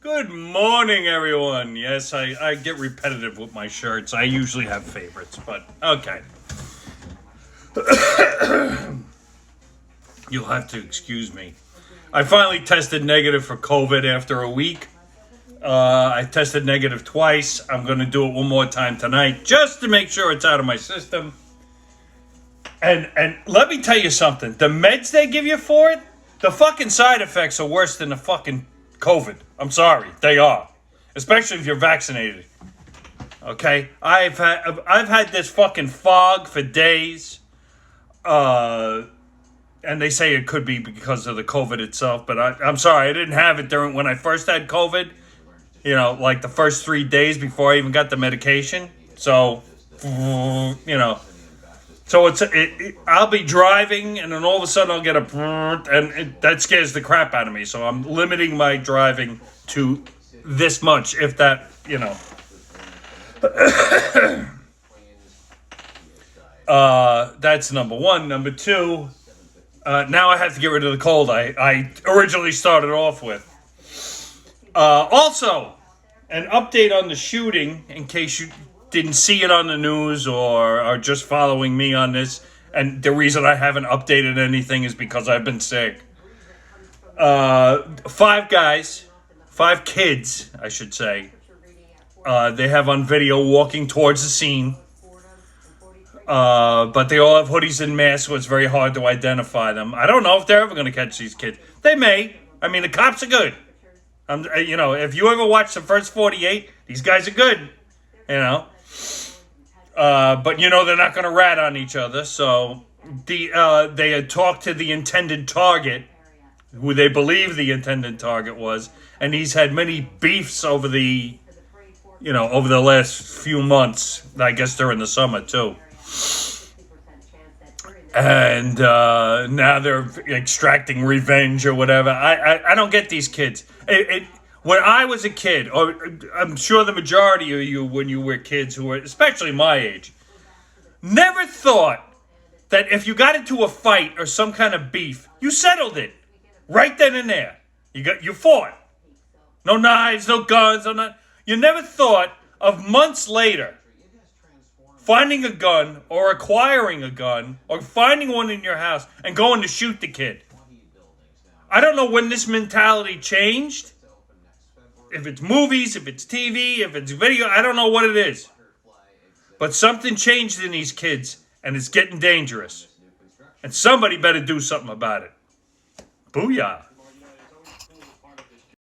Good morning, everyone. Yes, I get repetitive with my shirts. I usually have favorites, but okay. You'll have to excuse me. I finally tested negative for COVID after a week. I tested negative twice. I'm going to do it one more time tonight just to make sure it's out of my system. And let me tell you something. The meds they give you for it, the fucking side effects are worse than the fucking COVID. I'm sorry. They are. Especially if you're vaccinated. Okay? I'm had this fucking fog for days. And they say it could be because of the COVID itself. But I'm sorry. I didn't have it when I first had COVID. You know, like the first 3 days before I even got the medication. So, you know. So I'll be driving, and then all of a sudden I'll get that scares the crap out of me. So I'm limiting my driving to this much, if that, you know. That's number one. Number two, now I have to get rid of the cold I originally started off with. Also, an update on the shooting, in case you didn't see it on the news or are just following me on this. And the reason I haven't updated anything is because I've been sick. 5 kids, I should say. They have on video walking towards the scene. But they all have hoodies and masks, so it's very hard to identify them. I don't know if they're ever going to catch these kids. They may. I mean, the cops are good. You know, if you ever watch the first 48, these guys are good. You know. But you know they're not going to rat on each other. So they had talked to the intended target, who they believe the intended target was, and he's had many beefs over the last few months. I guess during the summer too. And now they're extracting revenge or whatever. I don't get these kids. When I was a kid, or I'm sure the majority of you, when you were kids who were, especially my age, never thought that if you got into a fight or some kind of beef, you settled it right then and there. You fought. No knives, no guns, You never thought of months later finding a gun or acquiring a gun or finding one in your house and going to shoot the kid. I don't know when this mentality changed. If it's movies, if it's TV, if it's video, I don't know what it is. But something changed in these kids, and it's getting dangerous. And somebody better do something about it. Booyah.